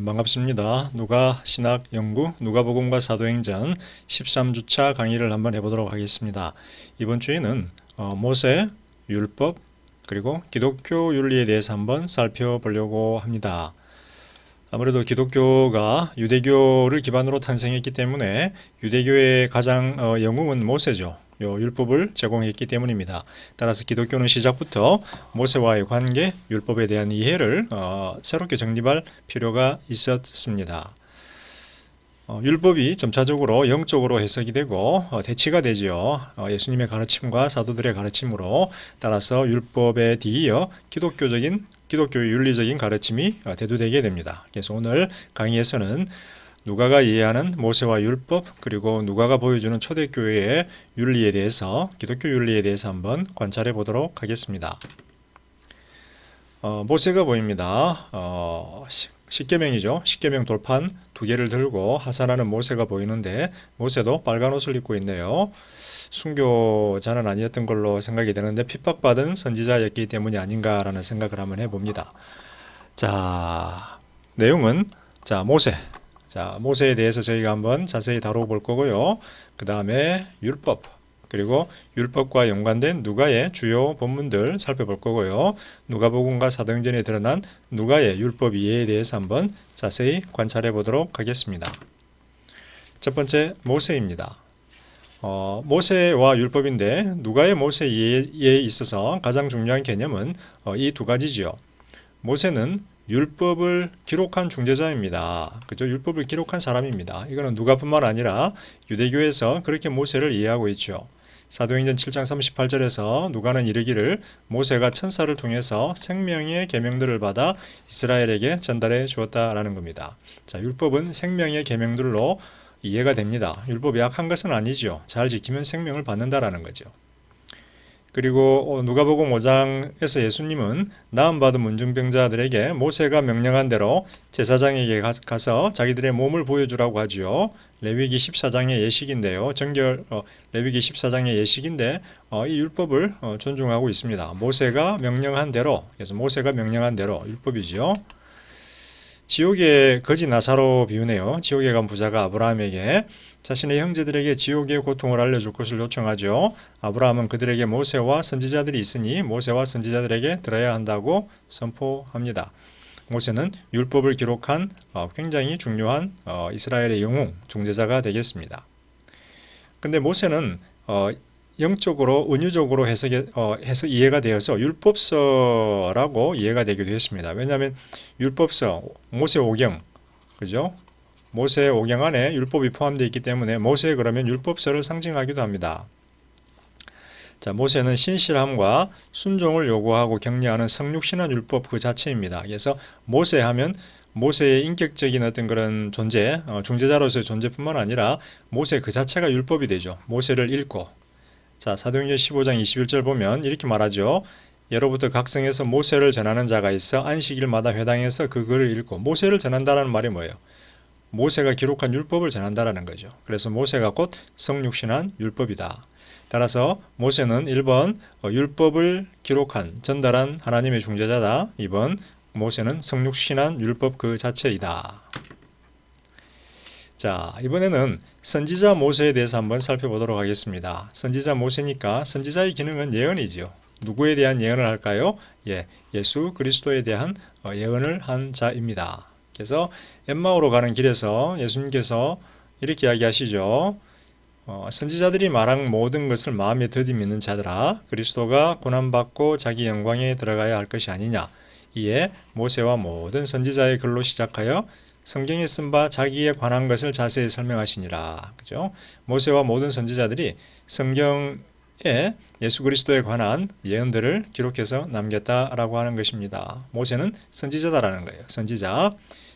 반갑습니다. 누가 신학 연구 누가복음과 사도행전 13주차 강의를 한번 해보도록 하겠습니다. 이번 주에는 모세, 율법, 그리고 기독교 윤리에 대해서 한번 살펴보려고 합니다. 아무래도 기독교가 유대교를 기반으로 탄생했기 때문에 유대교의 가장 영웅은 모세죠. 율법을 제공했기 때문입니다. 따라서 기독교는 시작부터 모세와의 관계, 율법에 대한 이해를 새롭게 정립할 필요가 있었습니다. 율법이 점차적으로 영적으로 해석이 되고 대치가 되죠. 예수님의 가르침과 사도들의 가르침으로. 따라서 율법에 뒤이어 기독교의 윤리적인 가르침이 대두되게 됩니다. 그래서 오늘 강의에서는 누가가 이해하는 모세와 율법, 그리고 누가가 보여주는 초대교회의 윤리에 대해서, 기독교 윤리에 대해서 한번 관찰해 보도록 하겠습니다. 모세가 보입니다. 십계명이죠. 십계명 돌판 두 개를 들고 하산하는 모세가 보이는데, 모세도 빨간 옷을 입고 있네요. 순교자는 아니었던 걸로 생각이 되는데 핍박받은 선지자였기 때문이 아닌가라는 생각을 한번 해봅니다. 자, 내용은 모세에 대해서 저희가 한번 자세히 다뤄볼 거고요. 그 다음에 율법, 그리고 율법과 연관된 누가의 주요 본문들 살펴볼 거고요. 누가복음과 사도행전에 드러난 누가의 율법 이해에 대해서 한번 자세히 관찰해 보도록 하겠습니다. 첫 번째, 모세입니다. 모세와 율법인데 누가의 모세 이해에 있어서 가장 중요한 개념은 이 두 가지지요. 모세는 율법을 기록한 중재자입니다. 그죠? 율법을 기록한 사람입니다. 이거는 누가뿐만 아니라 유대교에서 그렇게 모세를 이해하고 있죠. 사도행전 7장 38절에서 누가는 이르기를 모세가 천사를 통해서 생명의 계명들을 받아 이스라엘에게 전달해 주었다라는 겁니다. 자, 율법은 생명의 계명들로 이해가 됩니다. 율법이 약한 것은 아니죠. 잘 지키면 생명을 받는다라는 거죠. 그리고 누가복음 5장에서 예수님은 나음받은 문둥병자들에게 모세가 명령한 대로 제사장에게 가서 자기들의 몸을 보여주라고 하죠. 레위기 14장의 예식인데요. 레위기 14장의 예식인데 이 율법을 존중하고 있습니다. 모세가 명령한 대로, 그래서 모세가 명령한 대로 율법이죠. 지옥의 거지 나사로 비유네요. 지옥에 간 부자가 아브라함에게 자신의 형제들에게 지옥의 고통을 알려줄 것을 요청하죠. 아브라함은 그들에게 모세와 선지자들이 있으니 모세와 선지자들에게 들어야 한다고 선포합니다. 모세는 율법을 기록한 굉장히 중요한 이스라엘의 영웅, 중재자가 되겠습니다. 근데 모세는 영적으로, 은유적으로 해서 이해가 되어서 율법서라고 이해가 되기도 했습니다. 왜냐하면 율법서, 모세 오경, 그죠? 모세 오경 안에 율법이 포함되어 있기 때문에 모세 그러면 율법서를 상징하기도 합니다. 자, 모세는 신실함과 순종을 요구하고 격려하는 성육신한 율법 그 자체입니다. 그래서 모세 하면 모세의 인격적인 어떤 그런 존재, 중재자로서의 존재뿐만 아니라 모세 그 자체가 율법이 되죠. 모세를 읽고. 자, 사도행전 15장 21절 보면 이렇게 말하죠. 예로부터 각성에서 모세를 전하는 자가 있어 안식일마다 회당에서 그 글을 읽고. 모세를 전한다는 말이 뭐예요? 모세가 기록한 율법을 전한다라는 거죠. 그래서 모세가 곧 성육신한 율법이다. 따라서 모세는 1번 율법을 기록한, 전달한 하나님의 중재자다. 2번 모세는 성육신한 율법 그 자체이다. 자, 이번에는 선지자 모세에 대해서 한번 살펴보도록 하겠습니다. 선지자 모세니까 선지자의 기능은 예언이죠. 누구에 대한 예언을 할까요? 예수 그리스도에 대한 예언을 한 자입니다. 그래서 엠마오로 가는 길에서 예수님께서 이렇게 이야기하시죠. 선지자들이 말한 모든 것을 마음에 더디 믿는 자들아, 그리스도가 고난받고 자기 영광에 들어가야 할 것이 아니냐. 이에 모세와 모든 선지자의 글로 시작하여 성경에 쓴 바 자기에 관한 것을 자세히 설명하시니라. 그죠? 모세와 모든 선지자들이 성경에 예수 그리스도에 관한 예언들을 기록해서 남겼다라고 하는 것입니다. 모세는 선지자다라는 거예요.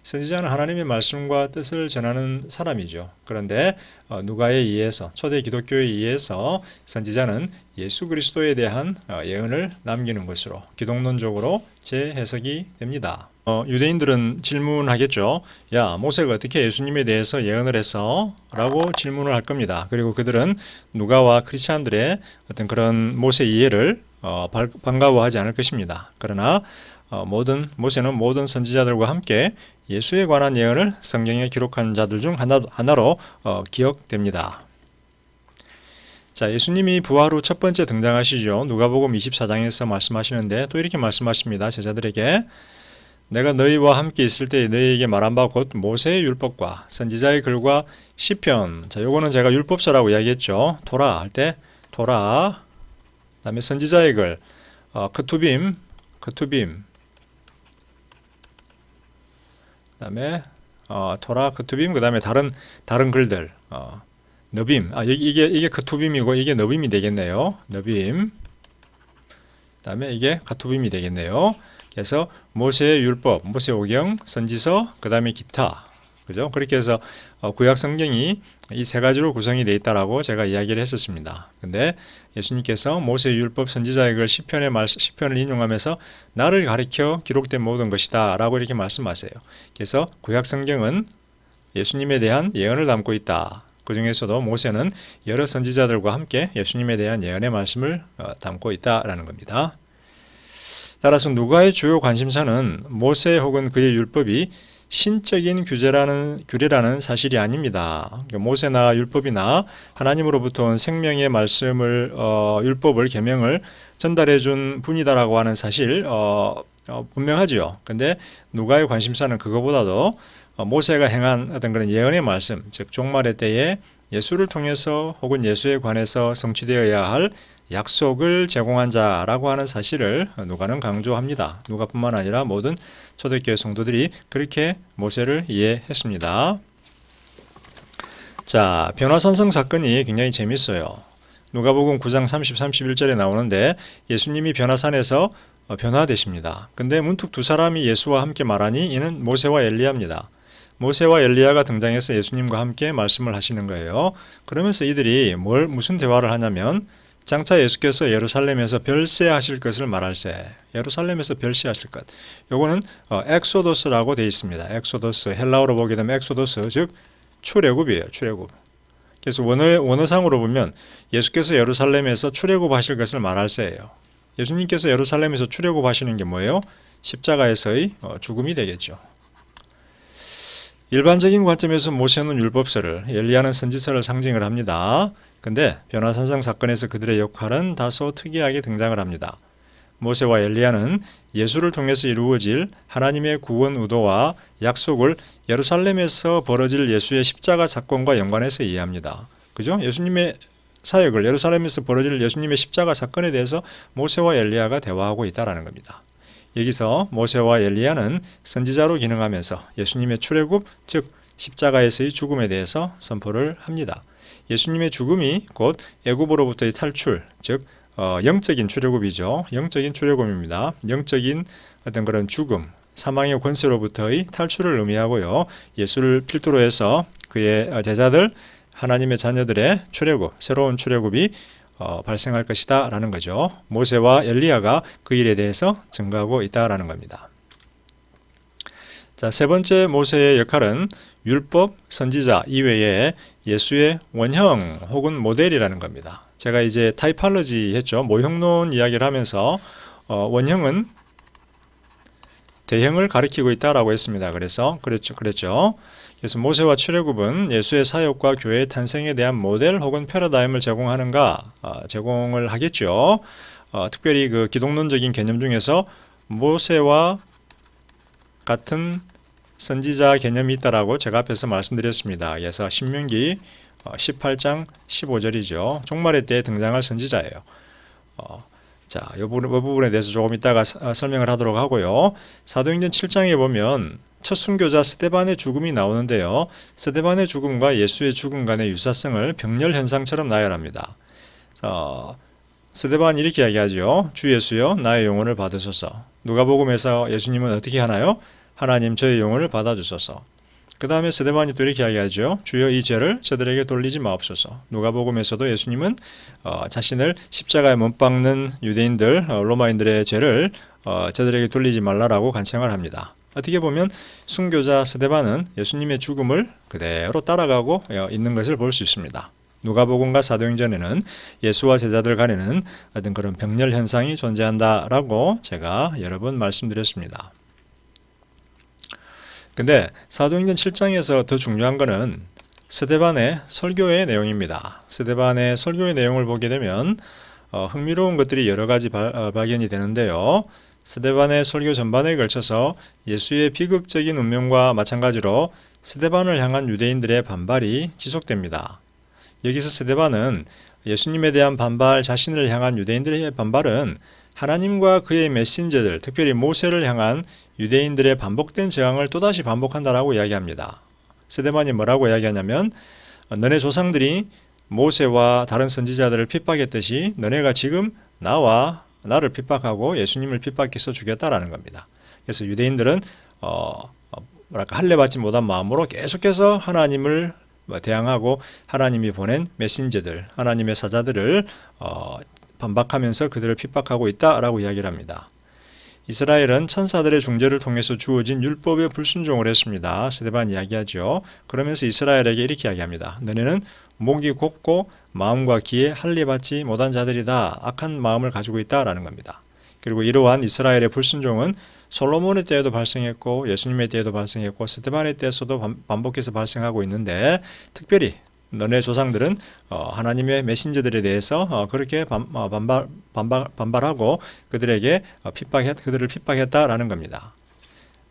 선지자는 하나님의 말씀과 뜻을 전하는 사람이죠. 그런데 누가에 의해서, 초대 기독교에 의해서 선지자는 예수 그리스도에 대한 예언을 남기는 것으로 기독론적으로 재해석이 됩니다. 유대인들은 질문하겠죠. 야, 모세가 어떻게 예수님에 대해서 예언을 했어? 라고 질문을 할 겁니다. 그리고 그들은 누가와 크리스찬들의 어떤 그런 모세 이해를 반가워하지 않을 것입니다. 그러나 모세는 모든 선지자들과 함께 예수에 관한 예언을 성경에 기록한 자들 중 하나로 기억됩니다. 자, 예수님이 부활 후 첫 번째 등장하시죠. 누가복음 24장에서 말씀하시는데 또 이렇게 말씀하십니다. 제자들에게 내가 너희와 함께 있을 때 너희에게 말한 바 곧 모세의 율법과 선지자의 글과 시편. 자, 요거는 제가 율법서라고 이야기했죠. 토라 할 때 토라. 그다음에 선지자의 글, 크투빔. 그다음에 토라, 크투빔. 그다음에 다른 글들. 너빔. 이게 크투빔이고 이게 너빔이 되겠네요. 너빔. 그다음에 이게 카투빔이 되겠네요. 그래서 모세의 율법, 모세오경, 선지서, 그다음에 기타. 그죠? 그렇게 해서 구약 성경이 이 세 가지로 구성이 되어 있다라고 제가 이야기를 했었습니다. 근데 예수님께서 모세의 율법, 선지자의 글, 시편을 인용하면서 나를 가리켜 기록된 모든 것이다라고 이렇게 말씀하세요. 그래서 구약 성경은 예수님에 대한 예언을 담고 있다. 그 중에서도 모세는 여러 선지자들과 함께 예수님에 대한 예언의 말씀을 담고 있다라는 겁니다. 따라서 누가의 주요 관심사는 모세 혹은 그의 율법이 신적인 규례라는 사실이 아닙니다. 모세나 율법이나 하나님으로부터 온 생명의 말씀을 율법을 계명을 전달해 준 분이다라고 하는 사실 분명하지요. 근데 누가의 관심사는 그거보다도 모세가 행한 어떤 그런 예언의 말씀, 즉 종말의 때에 예수를 통해서 혹은 예수에 관해서 성취되어야 할 약속을 제공한 자라고 하는 사실을 누가는 강조합니다. 누가뿐만 아니라 모든 초대교회 성도들이 그렇게 모세를 이해했습니다. 자, 변화산성 사건이 굉장히 재밌어요. 누가복음 9장 30, 31절에 나오는데 예수님이 변화산에서 변화되십니다. 근데 문득 두 사람이 예수와 함께 말하니 이는 모세와 엘리야입니다. 모세와 엘리야가 등장해서 예수님과 함께 말씀을 하시는 거예요. 그러면서 이들이 무슨 대화를 하냐면 장차 예수께서 예루살렘에서 별세하실 것을 말할세. 예루살렘에서 별세하실 것. 요거는 엑소도스라고 되어 있습니다. 엑소도스. 헬라어로 보게 되면 엑소도스, 즉 출애굽이에요. 출애굽. 그래서 원어상으로 보면 예수께서 예루살렘에서 출애굽하실 것을 말할세예요. 예수님께서 예루살렘에서 출애굽하시는 게 뭐예요? 십자가에서의 죽음이 되겠죠. 일반적인 관점에서 모세는 율법서를, 엘리야는 선지서를 상징을 합니다. 근데 변화산상 사건에서 그들의 역할은 다소 특이하게 등장을 합니다. 모세와 엘리야는 예수를 통해서 이루어질 하나님의 구원 의도와 약속을 예루살렘에서 벌어질 예수의 십자가 사건과 연관해서 이해합니다. 그죠? 예수님의 사역을 예루살렘에서 벌어질 예수님의 십자가 사건에 대해서 모세와 엘리야가 대화하고 있다는 겁니다. 여기서 모세와 엘리야는 선지자로 기능하면서 예수님의 출애굽, 즉 십자가에서의 죽음에 대해서 선포를 합니다. 예수님의 죽음이 곧 애굽으로부터의 탈출, 즉 영적인 출애굽이죠. 영적인 출애굽입니다. 영적인 어떤 그런 죽음, 사망의 권세로부터의 탈출을 의미하고요. 예수를 필두로 해서 그의 제자들, 하나님의 자녀들의 출애굽, 새로운 출애굽이 발생할 것이다 라는 거죠. 모세와 엘리야가 그 일에 대해서 증거하고 있다라는 겁니다. 자, 세 번째 모세의 역할은 율법, 선지자 이외에 예수의 원형 혹은 모델이라는 겁니다. 제가 이제 타이팔러지 했죠. 모형론 이야기를 하면서 원형은 대형을 가리키고 있다라고 했습니다. 그래서 그랬죠. 그래서 모세와 출애굽은 예수의 사역과 교회의 탄생에 대한 모델 혹은 패러다임을 제공을 하겠죠. 특별히 그 기독론적인 개념 중에서 모세와 같은 선지자 개념이 있다라고 제가 앞에서 말씀드렸습니다. 그래서 신명기 18장 15절이죠. 종말의 때에 등장할 선지자예요. 자, 이 부분에 대해서 조금 이따가 설명을 하도록 하고요. 사도행전 7장에 보면 첫 순교자 스데반의 죽음이 나오는데요. 스데반의 죽음과 예수의 죽음 간의 유사성을 병렬 현상처럼 나열합니다. 스데반이 이렇게 이야기하죠. 주 예수여 나의 영혼을 받으소서. 누가복음에서 예수님은 어떻게 하나요? 하나님 저의 영혼을 받아주소서. 그 다음에 스데반이 또 이렇게 이야기하죠. 주여 이 죄를 저들에게 돌리지 마옵소서. 누가복음에서도 예수님은 자신을 십자가에 못 박는 유대인들, 로마인들의 죄를 저들에게 돌리지 말라라고 간청을 합니다. 어떻게 보면 순교자 스데반은 예수님의 죽음을 그대로 따라가고 있는 것을 볼 수 있습니다. 누가복음과 사도행전에는 예수와 제자들 간에는 어떤 그런 병렬 현상이 존재한다라고 제가 여러 번 말씀드렸습니다. 근데 사도행전 7장에서 더 중요한 것은 스데반의 설교의 내용입니다. 스데반의 설교의 내용을 보게 되면 흥미로운 것들이 여러 가지 발견이 되는데요. 스데반의 설교 전반에 걸쳐서 예수의 비극적인 운명과 마찬가지로 스데반을 향한 유대인들의 반발이 지속됩니다. 여기서 스데반은 예수님에 대한 반발, 자신을 향한 유대인들의 반발은 하나님과 그의 메신저들, 특별히 모세를 향한 유대인들의 반복된 저항을 또다시 반복한다라고 이야기합니다. 스데반이 뭐라고 이야기하냐면 너네 조상들이 모세와 다른 선지자들을 핍박했듯이 너네가 지금 나를 핍박하고 예수님을 핍박해서 죽였다라는 겁니다. 그래서 유대인들은 할례받지 못한 마음으로 계속해서 하나님을 대항하고 하나님이 보낸 메신저들, 하나님의 사자들을 반박하면서 그들을 핍박하고 있다라고 이야기를 합니다. 이스라엘은 천사들의 중재를 통해서 주어진 율법에 불순종을 했습니다. 스데반 이야기하죠. 그러면서 이스라엘에게 이렇게 이야기합니다. 너네는 목이 곱고 마음과 귀에 할례받지 못한 자들이다. 악한 마음을 가지고 있다라는 겁니다. 그리고 이러한 이스라엘의 불순종은 솔로몬의 때에도 발생했고 예수님의 때에도 발생했고 스데반의 때에서도 반복해서 발생하고 있는데 특별히 너네 조상들은 하나님의 메신저들에 대해서 그렇게 반발하고 그들을 핍박했다라는 겁니다.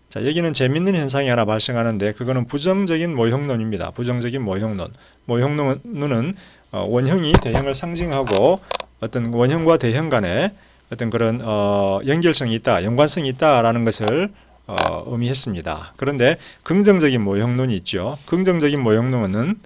자, 여기는 재밌는 현상이 하나 발생하는데 그거는 부정적인 모형론입니다. 부정적인 모형론. 모형론은 원형이 대형을 상징하고 어떤 원형과 대형 간에 어떤 그런 연결성이 있다, 연관성이 있다라는 것을 의미했습니다. 그런데 긍정적인 모형론이 있죠. 긍정적인 모형론은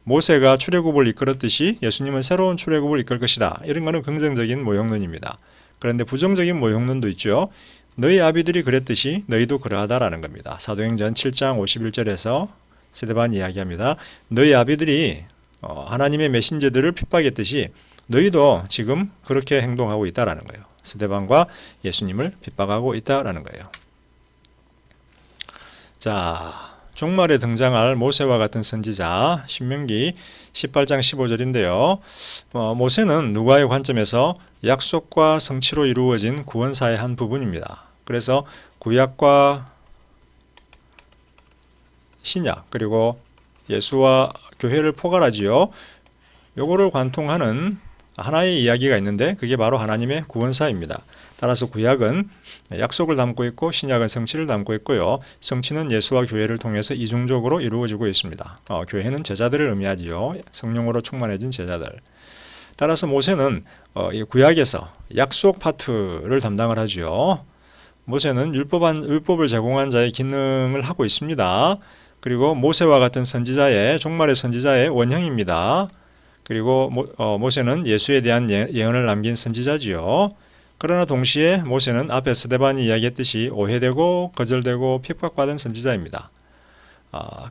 모세가 출애굽을 이끌었듯이 예수님은 새로운 출애굽을 이끌 것이다. 이런 것은 긍정적인 모형론입니다. 그런데 부정적인 모형론도 있죠. 너희 아비들이 그랬듯이 너희도 그러하다라는 겁니다. 사도행전 7장 51절에서 스데반이 이야기합니다. 너희 아비들이 하나님의 메신저들을 핍박했듯이 너희도 지금 그렇게 행동하고 있다라는 거예요. 스데반과 예수님을 핍박하고 있다라는 거예요. 자, 종말에 등장할 모세와 같은 선지자 신명기 18장 15절인데요. 모세는 누가의 관점에서 약속과 성취로 이루어진 구원사의 한 부분입니다. 그래서 구약과 신약 그리고 예수와 교회를 포괄하지요. 요거를 관통하는 하나의 이야기가 있는데 그게 바로 하나님의 구원사입니다. 따라서 구약은 약속을 담고 있고 신약은 성취를 담고 있고요. 성취는 예수와 교회를 통해서 이중적으로 이루어지고 있습니다. 교회는 제자들을 의미하지요. 성령으로 충만해진 제자들. 따라서 모세는 이 구약에서 약속 파트를 담당을 하지요. 모세는 율법을 제공한 자의 기능을 하고 있습니다. 그리고 모세와 같은 선지자의 종말의 선지자의 원형입니다. 그리고 모세는 예수에 대한 예언을 남긴 선지자지요. 그러나 동시에 모세는 앞에 스데반이 이야기했듯이 오해되고 거절되고 핍박받은 선지자입니다.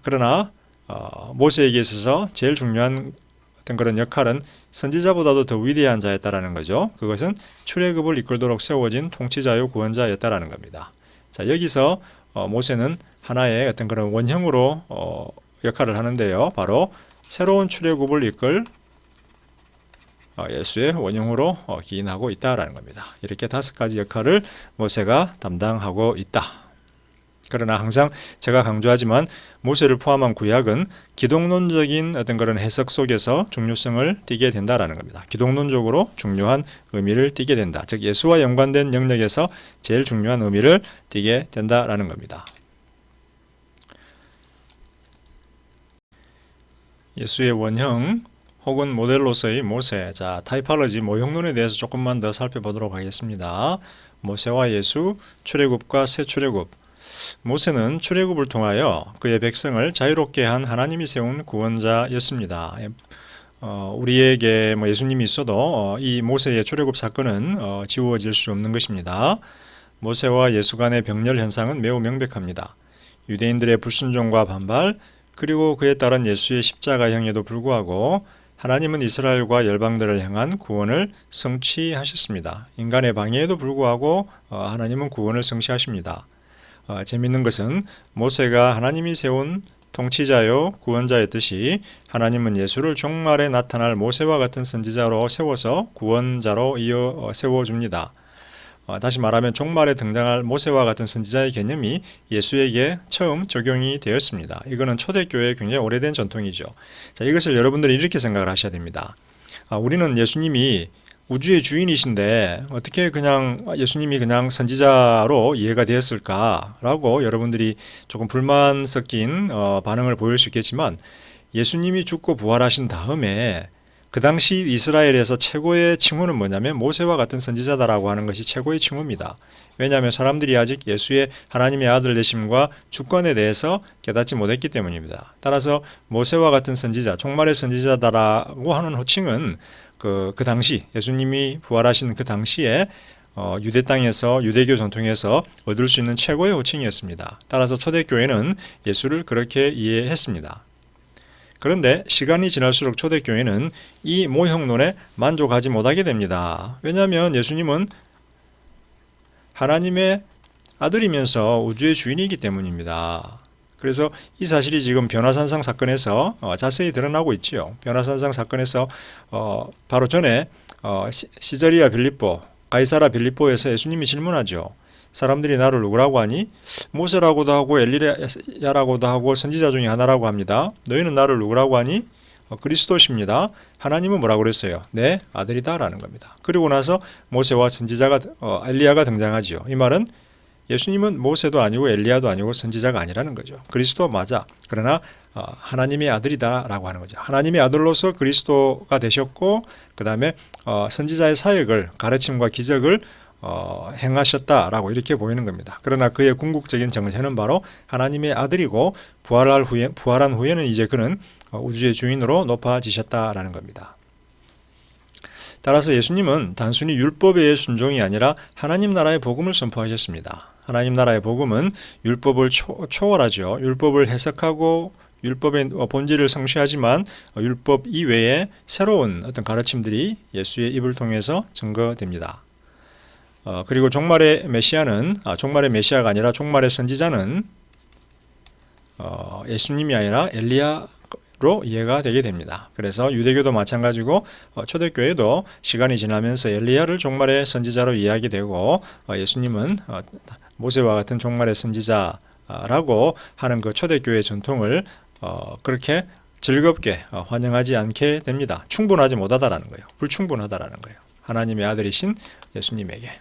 그러나 모세에게 있어서 제일 중요한 어떤 그런 역할은 선지자보다도 더 위대한 자였다라는 거죠. 그것은 출애굽을 이끌도록 세워진 통치자요 구원자였다라는 겁니다. 자, 여기서 모세는 하나의 어떤 그런 원형으로 역할을 하는데요. 바로 새로운 출애굽을 이끌 예수의 원형으로 기인하고 있다라는 겁니다. 이렇게 5가지 역할을 모세가 담당하고 있다. 그러나 항상 제가 강조하지만 모세를 포함한 구약은 기독론적인 어떤 그런 해석 속에서 중요성을 띠게 된다라는 겁니다. 기독론적으로 중요한 의미를 띠게 된다. 즉 예수와 연관된 영역에서 제일 중요한 의미를 띠게 된다라는 겁니다. 예수의 원형 혹은 모델로서의 모세. 자, 타이팔러지 모형론에 대해서 조금만 더 살펴보도록 하겠습니다. 모세와 예수, 출애굽과 새 출애굽. 모세는 출애굽을 통하여 그의 백성을 자유롭게 한 하나님이 세운 구원자였습니다. 우리에게 예수님이 있어도 이 모세의 출애굽 사건은 지워질 수 없는 것입니다. 모세와 예수 간의 병렬 현상은 매우 명백합니다. 유대인들의 불순종과 반발, 그리고 그에 따른 예수의 십자가형에도 불구하고 하나님은 이스라엘과 열방들을 향한 구원을 성취하셨습니다. 인간의 방해에도 불구하고 하나님은 구원을 성취하십니다. 재미있는 것은 모세가 하나님이 세운 통치자요 구원자의 뜻이 하나님은 예수를 종말에 나타날 모세와 같은 선지자로 세워서 구원자로 이어 세워줍니다. 다시 말하면 종말에 등장할 모세와 같은 선지자의 개념이 예수에게 처음 적용이 되었습니다. 이거는 초대교회의 굉장히 오래된 전통이죠. 자, 이것을 여러분들이 이렇게 생각을 하셔야 됩니다. 우리는 예수님이 우주의 주인이신데 어떻게 그냥 예수님이 그냥 선지자로 이해가 되었을까라고 여러분들이 조금 불만 섞인 반응을 보일 수 있겠지만, 예수님이 죽고 부활하신 다음에 그 당시 이스라엘에서 최고의 칭호는 뭐냐면 모세와 같은 선지자다라고 하는 것이 최고의 칭호입니다. 왜냐하면 사람들이 아직 예수의 하나님의 아들 되심과 주권에 대해서 깨닫지 못했기 때문입니다. 따라서 모세와 같은 선지자, 종말의 선지자다라고 하는 호칭은 그 당시 예수님이 부활하신 그 당시에 유대 땅에서 유대교 전통에서 얻을 수 있는 최고의 호칭이었습니다. 따라서 초대교회는 예수를 그렇게 이해했습니다. 그런데 시간이 지날수록 초대교회는 이 모형론에 만족하지 못하게 됩니다. 왜냐하면 예수님은 하나님의 아들이면서 우주의 주인이기 때문입니다. 그래서 이 사실이 지금 변화산상 사건에서 자세히 드러나고 있지요. 변화산상 사건에서 바로 전에 시저리아 빌립보, 가이사라 빌립보에서 예수님이 질문하죠. 사람들이 나를 누구라고 하니? 모세라고도 하고 엘리야라고도 하고 선지자 중에 하나라고 합니다. 너희는 나를 누구라고 하니? 그리스도십니다. 하나님은 뭐라고 그랬어요? 내 아들이다 라는 겁니다. 그리고 나서 모세와 선지자가 엘리야가 등장하지요. 이 말은 예수님은 모세도 아니고 엘리야도 아니고 선지자가 아니라는 거죠. 그리스도 맞아. 그러나 하나님의 아들이다 라고 하는 거죠. 하나님의 아들로서 그리스도가 되셨고, 그 다음에 선지자의 사역을, 가르침과 기적을 행하셨다라고 이렇게 보이는 겁니다. 그러나 그의 궁극적인 정체는 바로 하나님의 아들이고, 부활한 후에는 이제 그는 우주의 주인으로 높아지셨다라는 겁니다. 따라서 예수님은 단순히 율법의 순종이 아니라 하나님 나라의 복음을 선포하셨습니다. 하나님 나라의 복음은 율법을 초월하죠. 율법을 해석하고 율법의 본질을 성취하지만 율법 이외에 새로운 어떤 가르침들이 예수의 입을 통해서 증거됩니다. 그리고 종말의 메시아가 아니라 종말의 선지자는 예수님이 아니라 엘리야로 이해가 되게 됩니다. 그래서 유대교도 마찬가지고 초대교회도 시간이 지나면서 엘리야를 종말의 선지자로 이해하게 되고, 예수님은 모세와 같은 종말의 선지자라고 하는 그 초대교회의 전통을 그렇게 즐겁게 환영하지 않게 됩니다. 충분하지 못하다라는 거예요. 불충분하다라는 거예요. 하나님의 아들이신 예수님에게.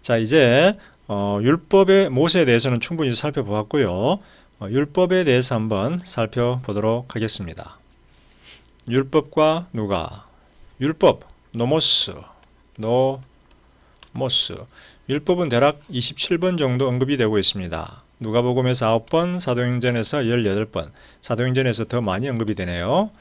자, 이제 율법의 모세에 대해서는 충분히 살펴보았고요. 율법에 대해서 한번 살펴보도록 하겠습니다. 율법과 누가, 율법, 노모스. 율법은 대략 27번 정도 언급이 되고 있습니다. 누가복음에서 9번, 사도행전에서 18번, 사도행전에서 더 많이 언급이 되네요.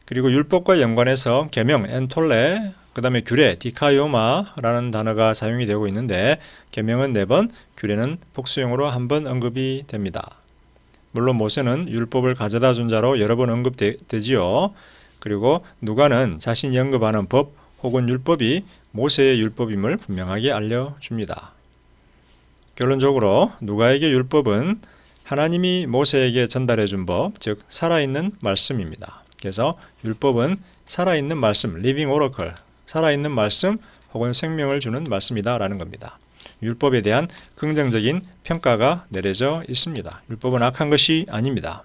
그리고 율법과 연관해서 계명, 엔톨레, 그 다음에 규례, 디카요마라는 단어가 사용이 되고 있는데, 계명은 4번, 규례는 복수형으로 1번 언급이 됩니다. 물론 모세는 율법을 가져다 준 자로 여러 번 언급되지요. 그리고 누가는 자신이 언급하는 법 혹은 율법이 모세의 율법임을 분명하게 알려줍니다. 결론적으로 누가에게 율법은 하나님이 모세에게 전달해 준 법, 즉 살아있는 말씀입니다. 그래서 율법은 살아있는 말씀, 리빙 오러클, 살아있는 말씀 혹은 생명을 주는 말씀이다 라는 겁니다. 율법에 대한 긍정적인 평가가 내려져 있습니다. 율법은 악한 것이 아닙니다.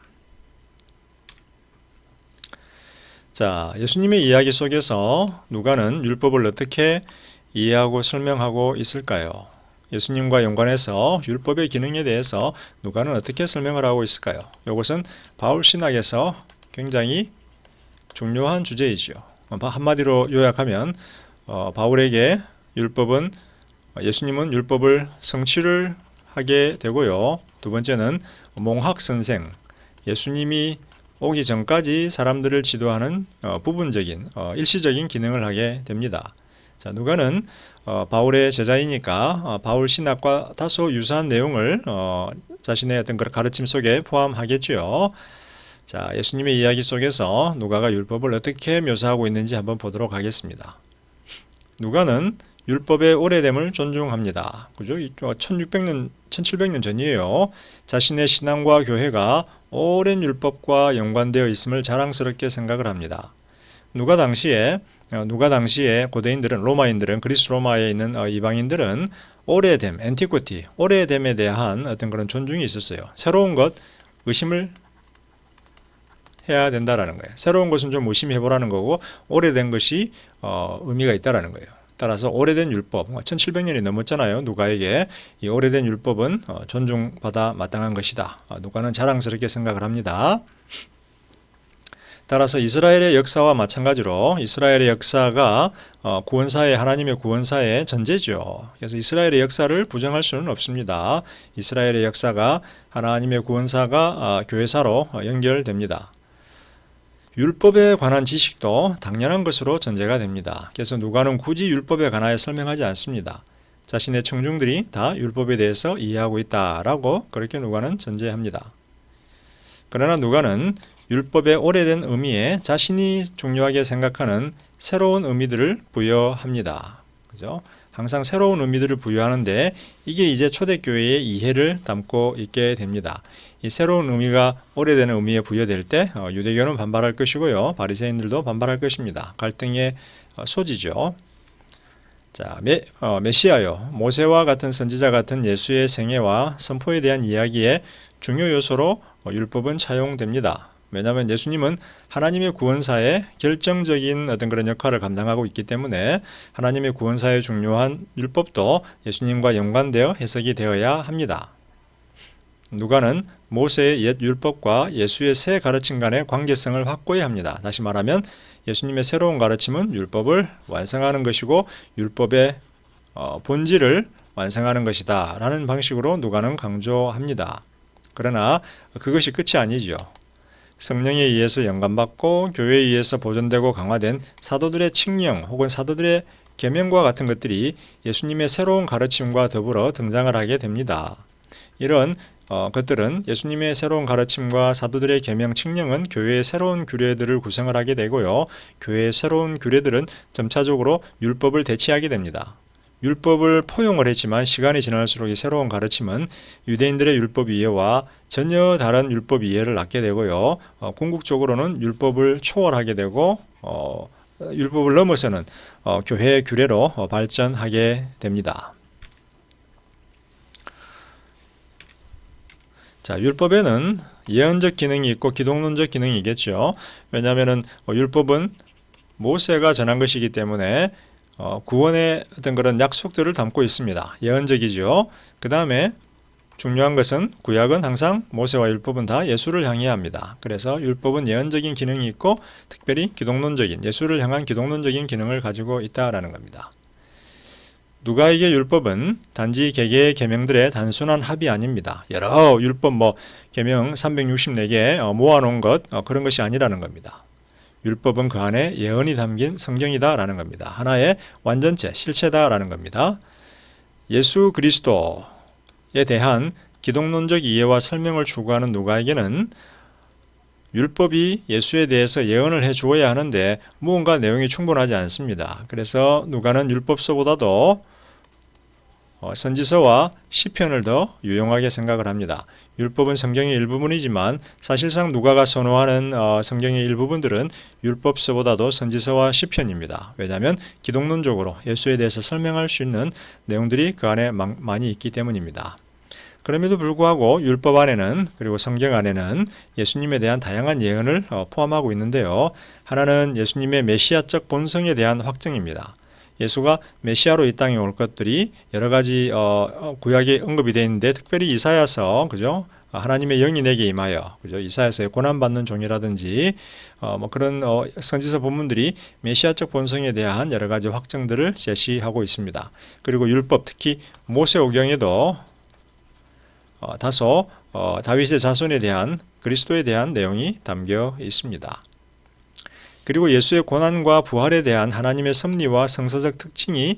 자, 예수님의 이야기 속에서 누가는 율법을 어떻게 이해하고 설명하고 있을까요? 예수님과 연관해서 율법의 기능에 대해서 누가는 어떻게 설명을 하고 있을까요? 이것은 바울 신학에서 굉장히 중요한 주제이죠. 한마디로 요약하면 바울에게 예수님은 율법을 성취를 하게 되고요. 두 번째는 몽학 선생, 예수님이 오기 전까지 사람들을 지도하는 부분적인 일시적인 기능을 하게 됩니다. 자, 누가는 바울의 제자이니까 바울 신학과 다소 유사한 내용을 자신의 어떤 그런 가르침 속에 포함하겠죠. 자, 예수님의 이야기 속에서 누가가 율법을 어떻게 묘사하고 있는지 한번 보도록 하겠습니다. 누가는 율법의 오래됨을 존중합니다. 그죠? 1600년, 1700년 전이에요. 자신의 신앙과 교회가 오랜 율법과 연관되어 있음을 자랑스럽게 생각을 합니다. 누가 당시에 고대인들은, 로마인들은, 그리스 로마에 있는 이방인들은 오래됨, 엔티코티, 오래됨에 대한 어떤 그런 존중이 있었어요. 새로운 것, 의심을 해야 된다라는 거예요. 새로운 것은 좀 의심해보라는 거고, 오래된 것이 의미가 있다라는 거예요. 따라서 오래된 율법, 1700년이 넘었잖아요. 누가에게 이 오래된 율법은 존중받아 마땅한 것이다. 누가는 자랑스럽게 생각을 합니다. 따라서 이스라엘의 역사와 마찬가지로 이스라엘의 역사가 하나님의 구원사의 전제죠. 그래서 이스라엘의 역사를 부정할 수는 없습니다. 이스라엘의 역사가 하나님의 구원사가 교회사로 연결됩니다. 율법에 관한 지식도 당연한 것으로 전제가 됩니다. 그래서 누가는 굳이 율법에 관하여 설명하지 않습니다. 자신의 청중들이 다 율법에 대해서 이해하고 있다라고 그렇게 누가는 전제합니다. 그러나 누가는 율법의 오래된 의미에 자신이 중요하게 생각하는 새로운 의미들을 부여합니다. 그죠? 항상 새로운 의미들을 부여하는데 이게 이제 초대교회의 이해를 담고 있게 됩니다. 이 새로운 의미가 오래된 의미에 부여될 때 유대교는 반발할 것이고요. 바리새인들도 반발할 것입니다. 갈등의 소지죠. 자, 메시아요. 모세와 같은 선지자 같은 예수의 생애와 선포에 대한 이야기의 중요 요소로 율법은 차용됩니다. 왜냐하면 예수님은 하나님의 구원사에 결정적인 어떤 그런 역할을 감당하고 있기 때문에 하나님의 구원사에 중요한 율법도 예수님과 연관되어 해석이 되어야 합니다. 누가는 모세의 옛 율법과 예수의 새 가르침 간의 관계성을 확고히 합니다. 다시 말하면 예수님의 새로운 가르침은 율법을 완성하는 것이고 율법의 본질을 완성하는 것이다 라는 방식으로 누가는 강조합니다. 그러나 그것이 끝이 아니죠. 성령에 의해서 영감받고 교회에 의해서 보존되고 강화된 사도들의 칙령 혹은 사도들의 계명과 같은 것들이 예수님의 새로운 가르침과 더불어 등장을 하게 됩니다. 이런 것들은 예수님의 새로운 가르침과 사도들의 계명 칙령은 교회의 새로운 규례들을 구성을 하게 되고요. 교회의 새로운 규례들은 점차적으로 율법을 대체하게 됩니다. 율법을 포용을 했지만 시간이 지날수록 이 새로운 가르침은 유대인들의 율법 이해와 전혀 다른 율법 이해를 낳게 되고요. 궁극적으로는 율법을 초월하게 되고 율법을 넘어서는 교회의 규례로 발전하게 됩니다. 자, 율법에는 예언적 기능이 있고 기독론적 기능이겠죠. 왜냐하면 율법은 모세가 전한 것이기 때문에 구원의 어떤 그런 약속들을 담고 있습니다. 예언적이죠. 그 다음에 중요한 것은 구약은 항상 모세와 율법은 다 예수를 향해야 합니다. 그래서 율법은 예언적인 기능이 있고 특별히 기독론적인 예수를 향한 기독론적인 기능을 가지고 있다라는 겁니다. 누가에게 율법은 단지 개개의 계명들의 단순한 합이 아닙니다. 여러 율법 계명 364개 모아놓은 것 그런 것이 아니라는 겁니다. 율법은 그 안에 예언이 담긴 성경이다라는 겁니다. 하나의 완전체, 실체다라는 겁니다. 예수 그리스도에 대한 기독론적 이해와 설명을 추구하는 누가에게는 율법이 예수에 대해서 예언을 해주어야 하는데 무언가 내용이 충분하지 않습니다. 그래서 누가는 율법서보다도 선지서와 시편을 더 유용하게 생각을 합니다. 율법은 성경의 일부분이지만 사실상 누가가 선호하는 성경의 일부분들은 율법서보다도 선지서와 시편입니다. 왜냐하면 기독론적으로 예수에 대해서 설명할 수 있는 내용들이 그 안에 많이 있기 때문입니다. 그럼에도 불구하고 율법 안에는 그리고 성경 안에는 예수님에 대한 다양한 예언을 포함하고 있는데요. 하나는 예수님의 메시아적 본성에 대한 확증입니다. 예수가 메시아로 이 땅에 올 것들이 여러 가지 구약에 언급이 되어 있는데 특별히 이사야서 그죠? 하나님의 영이 내게 임하여 그죠? 이사야서의 고난받는 종이라든지 그런 선지서 본문들이 메시아적 본성에 대한 여러 가지 확증들을 제시하고 있습니다. 그리고 율법 특히 모세오경에도 다소 다윗의 자손에 대한 그리스도에 대한 내용이 담겨 있습니다. 그리고 예수의 고난과 부활에 대한 하나님의 섭리와 성서적 특징이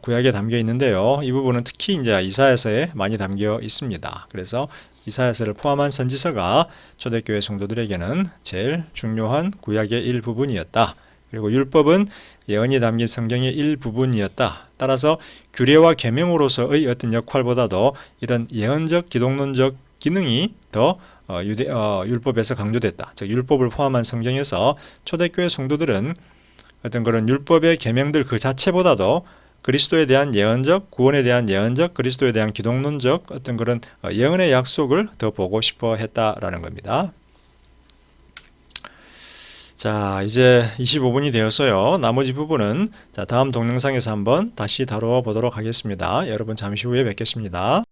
구약에 담겨 있는데요. 이 부분은 특히 이제 이사야서에 많이 담겨 있습니다. 그래서 이사야서를 포함한 선지서가 초대교회 성도들에게는 제일 중요한 구약의 일부분이었다. 그리고 율법은 예언이 담긴 성경의 일부분이었다. 따라서 규례와 계명으로서의 어떤 역할보다도 이런 예언적, 기독론적 기능이 더 율법에서 강조됐다. 즉 율법을 포함한 성경에서 초대교회 성도들은 어떤 그런 율법의 계명들 그 자체보다도 그리스도에 대한 예언적, 구원에 대한 예언적, 그리스도에 대한 기독론적 어떤 그런 예언의 약속을 더 보고 싶어 했다라는 겁니다. 자, 이제 25분이 되었어요. 나머지 부분은 다음 동영상에서 한번 다시 다뤄 보도록 하겠습니다. 여러분 잠시 후에 뵙겠습니다.